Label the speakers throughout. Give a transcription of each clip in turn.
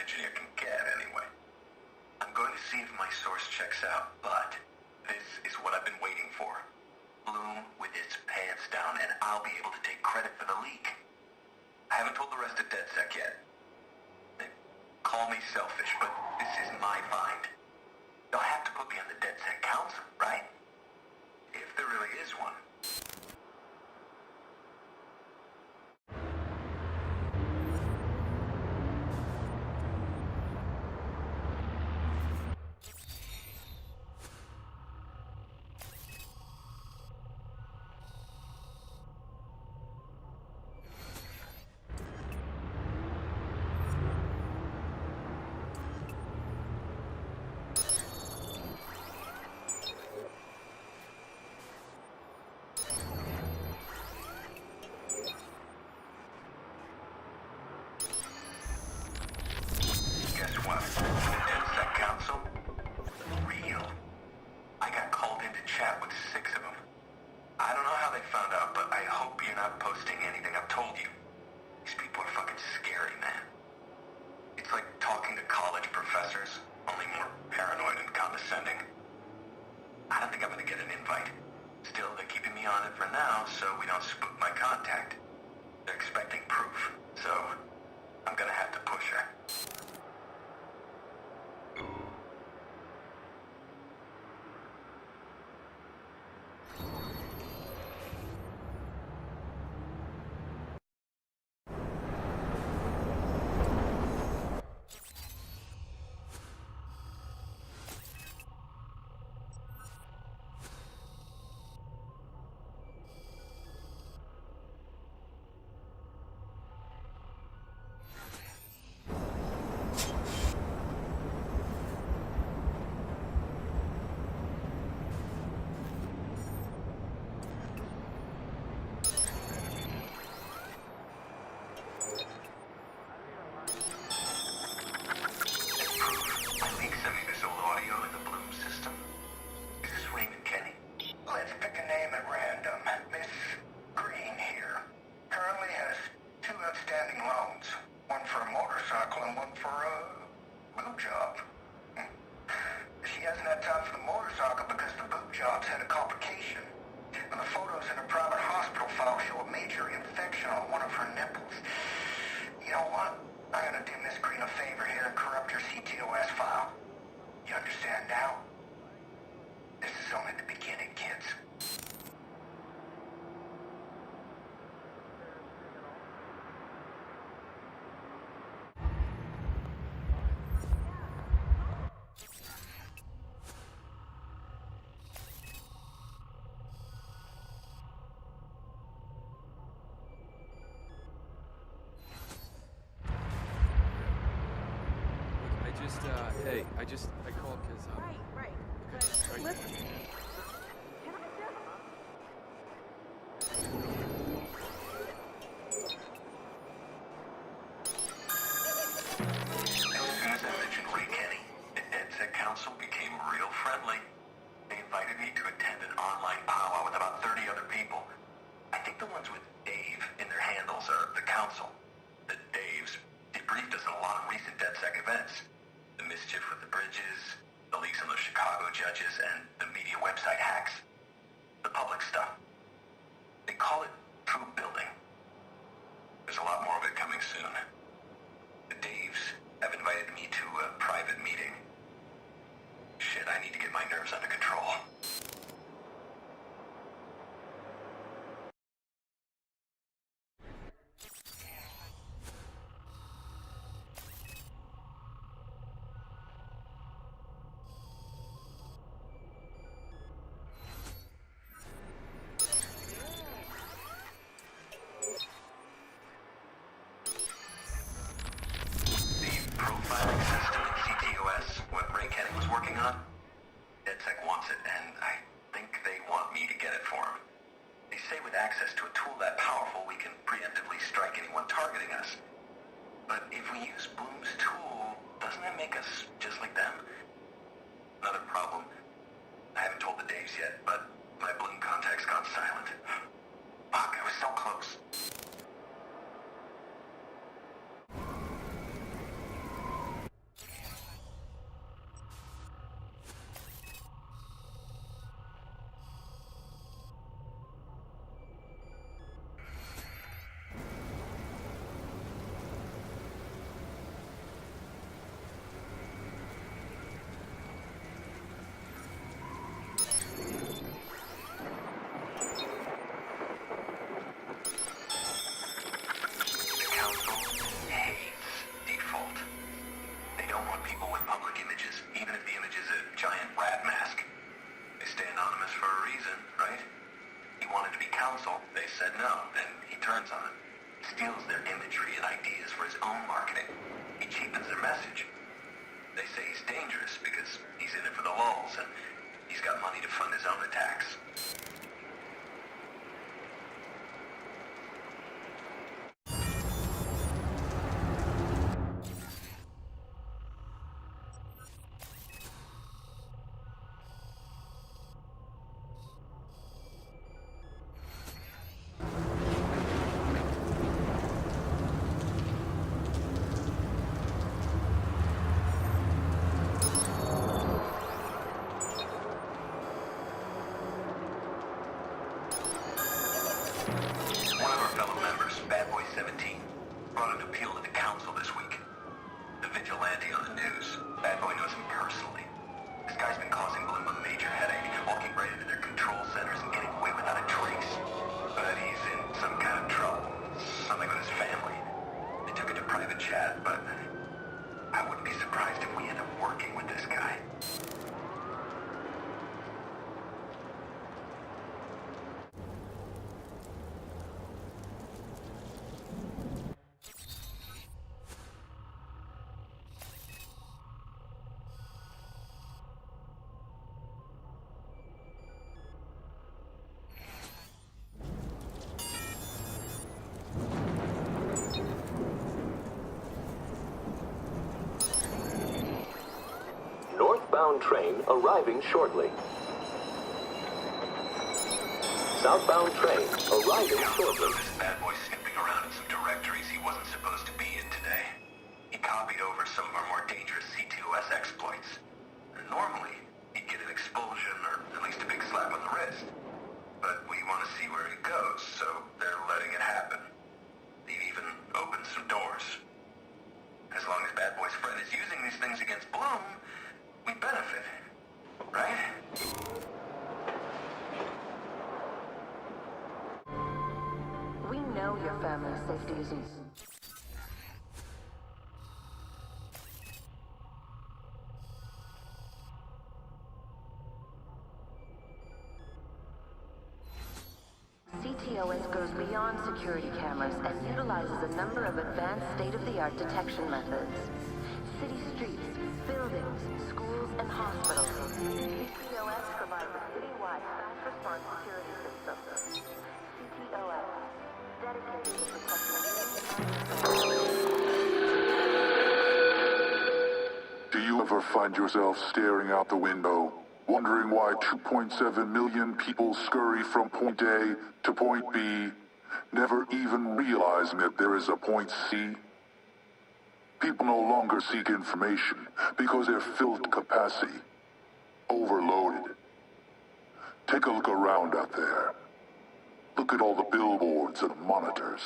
Speaker 1: engineer can get, anyway. I'm going to see if my source checks out, but this is what I've been waiting for. Bloom with its pants down, and I'll be able to take credit for the leak. I haven't told the rest of DedSec yet. Call me selfish, but this is my find. They'll have to put me on the DedSec Council, right? If there really is one.
Speaker 2: I called because,
Speaker 3: Right.
Speaker 2: Okay,
Speaker 3: But listen, can I
Speaker 1: As soon as I mentioned Ray Kenny, the DedSec Council became real friendly. They invited me to attend an online powwow with about 30 other people. I think the ones with Dave in their handles are the Council. The Daves debriefed us on a lot of recent DedSec events. The mischief with the bridges, the leaks on the Chicago judges, and the media website hacks. The public stuff. They call it truth building. There's a lot more of it coming soon. The Daves have invited me to a private meeting. Shit, I need to get my nerves under control. Profiling system in CTOS, what Ray Kenny was working on? DedSec wants it, and I think they want me to get it for him. They say with access to a tool that powerful, we can preemptively strike anyone targeting us. But if we use Bloom's tool, doesn't that make us just like them? Another problem. I haven't told the Daves yet, but my Bloom contact's gone silent. Fuck, I was so close. reason, right? He wanted to be counsel. They said no. Then he turns on them. Steals their imagery and ideas for his own marketing. He cheapens their message. They say he's dangerous because he's in it for the lulz and he's got money to fund his own attacks. One of our fellow members, Bad Boy 17, brought an appeal to the council this week. The vigilante on the news. Bad Boy knows him personally. This guy's been causing Bloom a major headache, walking right into their control centers and getting away without a trace. But he's in some kind of trouble. Something with his family. They took it to private chat, but I wouldn't be surprised if we end up working with this guy.
Speaker 4: Northbound train arriving shortly. Southbound train arriving shortly.
Speaker 1: This bad boy snooping around in some directories he wasn't supposed to be in today. He copied over some of our more dangerous CTOS exploits. And normally, he'd get an expulsion or at least a big slap on the wrist. But we want to see where he goes, so they're letting it happen. They've even opened some doors. As long as Bad Boy's friend is using these things against Bloom, we benefit, right?
Speaker 3: We know your family's safety is easy. CTOS goes beyond security cameras and utilizes a number of advanced state-of-the-art detection methods. City streets, buildings, schools, and hospitals. CTOS provides a citywide fast response security system. CTOS, dedicated to protecting
Speaker 5: Do you ever find yourself staring out the window, wondering why 2.7 million people scurry from point A to point B, never even realizing that there is a point C? People no longer seek information because they're filled to capacity, overloaded. Take a look around out there. Look at all the billboards and monitors.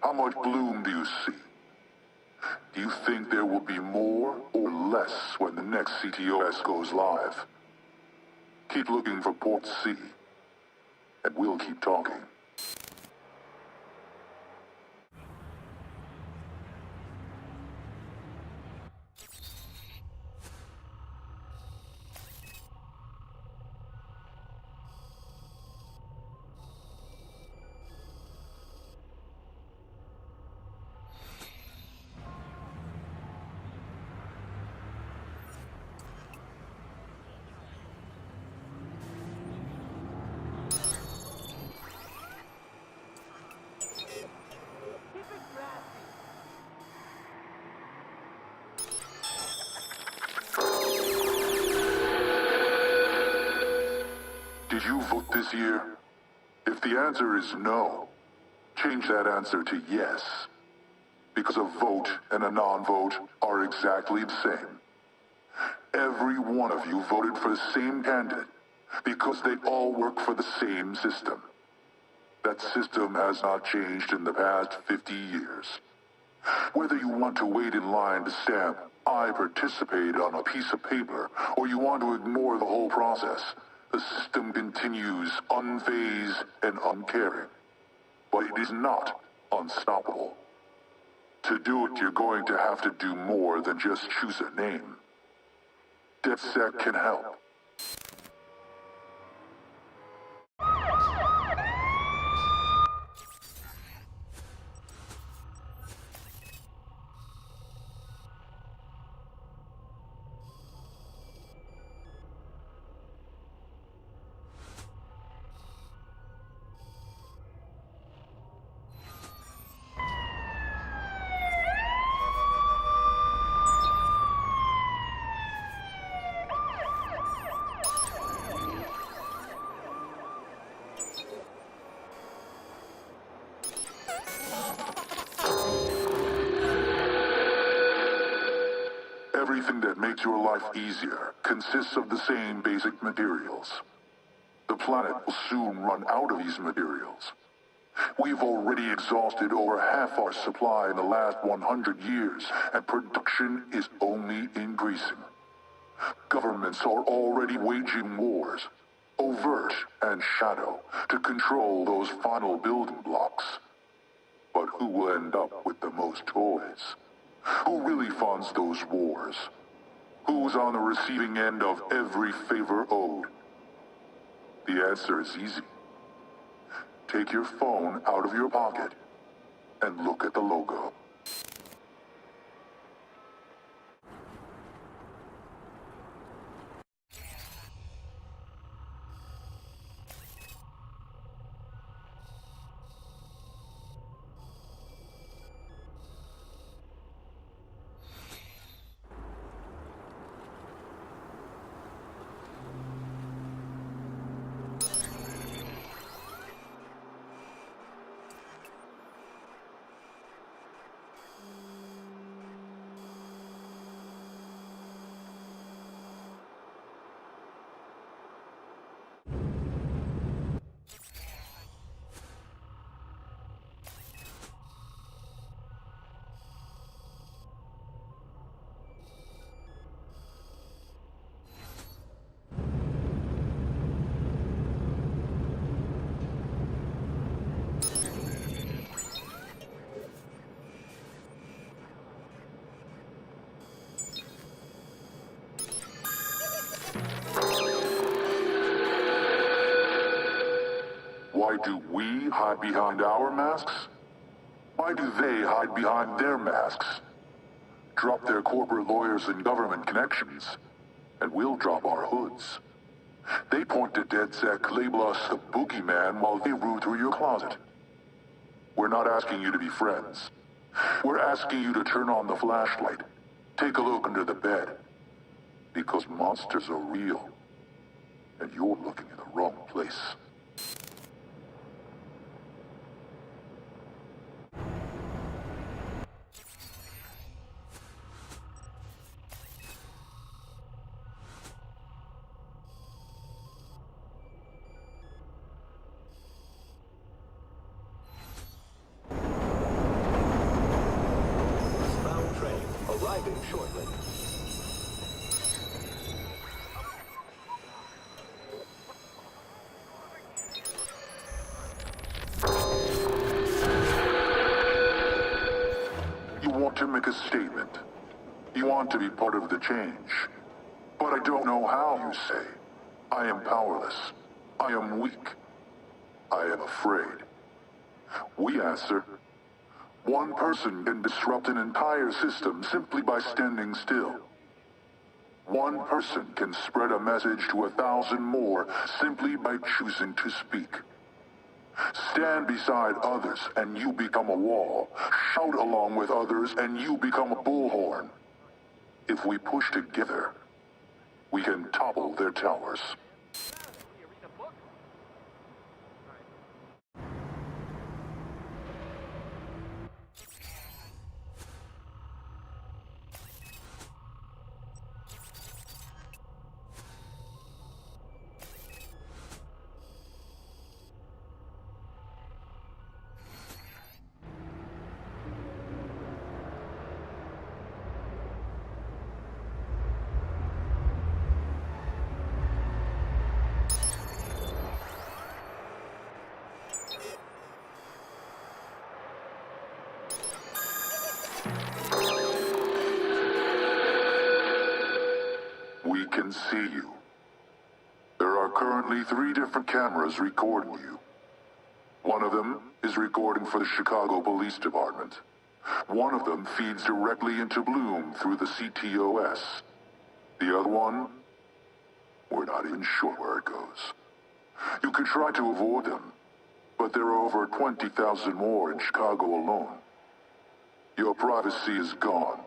Speaker 5: How much Bloom do you see? Do you think there will be more or less when the next CTOS goes live? Keep looking for Port C, and we'll keep talking. Did you vote this year? If the answer is no, change that answer to yes. Because a vote and a non-vote are exactly the same. Every one of you voted for the same candidate because they all work for the same system. That system has not changed in the past 50 years. Whether you want to wait in line to stamp "I participate" on a piece of paper, or you want to ignore the whole process, the system continues unfazed and uncaring. But it is not unstoppable. To do it, you're going to have to do more than just choose a name. DefSec can help. Everything that makes your life easier consists of the same basic materials. The planet will soon run out of these materials. We've already exhausted over half our supply in the last 100 years, and production is only increasing. Governments are already waging wars, overt and shadow, to control those final building blocks. But who will end up with the most toys? Who really funds those wars? Who's on the receiving end of every favor owed? The answer is easy. Take your phone out of your pocket and look at the logo. Why do we hide behind our masks? Why do they hide behind their masks? Drop their corporate lawyers and government connections, and we'll drop our hoods. They point to DedSec, label us the boogeyman while they root through your closet. We're not asking you to be friends. We're asking you to turn on the flashlight. Take a look under the bed. Because monsters are real. And you're looking in the wrong place.
Speaker 4: Bound train arriving shortly.
Speaker 5: You want to make a statement. You want to be part of the change. But I don't know how, you say. I am powerless. I am weak. I am afraid. We answer, one person can disrupt an entire system simply by standing still. One person can spread a message to 1,000 more simply by choosing to speak. Stand beside others and you become a wall. Shout along with others and you become a bullhorn. If we push together, we can topple their towers. We can see you. There are currently 3 different cameras recording you. One of them is recording for the Chicago Police Department. One of them feeds directly into Bloom through the CTOS. The other one, we're not even sure where it goes. You could try to avoid them, but there are over 20,000 more in Chicago alone. Your privacy is gone.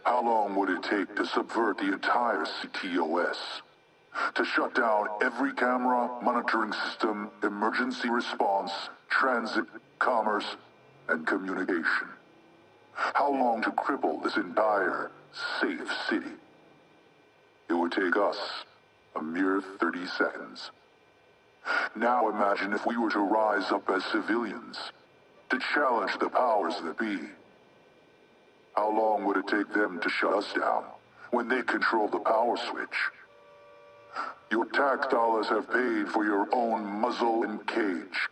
Speaker 5: How long would it take to subvert the entire CTOS? To shut down every camera, monitoring system, emergency response, transit, commerce, and communication? How long to cripple this entire safe city? It would take us a mere 30 seconds. Now imagine if we were to rise up as civilians, to challenge the powers that be. How long would it take them to shut us down when they control the power switch? Your tax dollars have paid for your own muzzle and cage.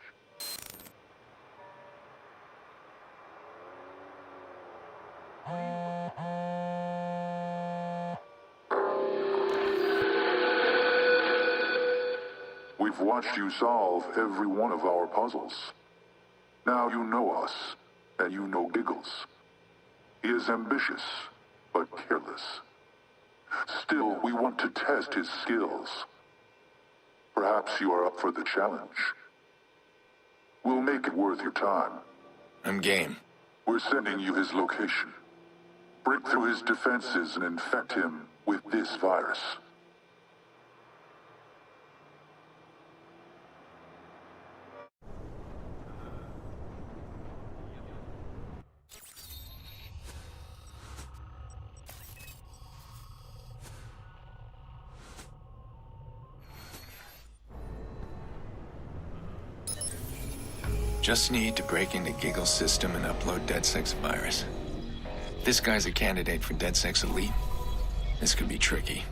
Speaker 5: We've watched you solve every one of our puzzles. Now you know us, and you know Giggles. He is ambitious, but careless. Still, we want to test his skills. Perhaps you are up for the challenge. We'll make it worth your time.
Speaker 6: I'm game.
Speaker 5: We're sending you his location. Break through his defenses and infect him with this virus.
Speaker 6: Just need to break into Giggle's system and upload DedSec's virus. This guy's a candidate for DedSec's Elite. This could be tricky.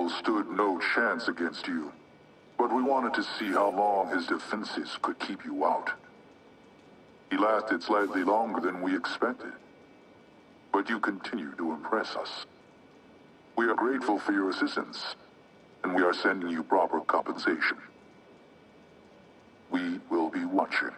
Speaker 5: Evil stood no chance against you, but we wanted to see how long his defenses could keep you out. He lasted slightly longer than we expected, but you continue to impress us. We are grateful for your assistance, and we are sending you proper compensation. We will be watching.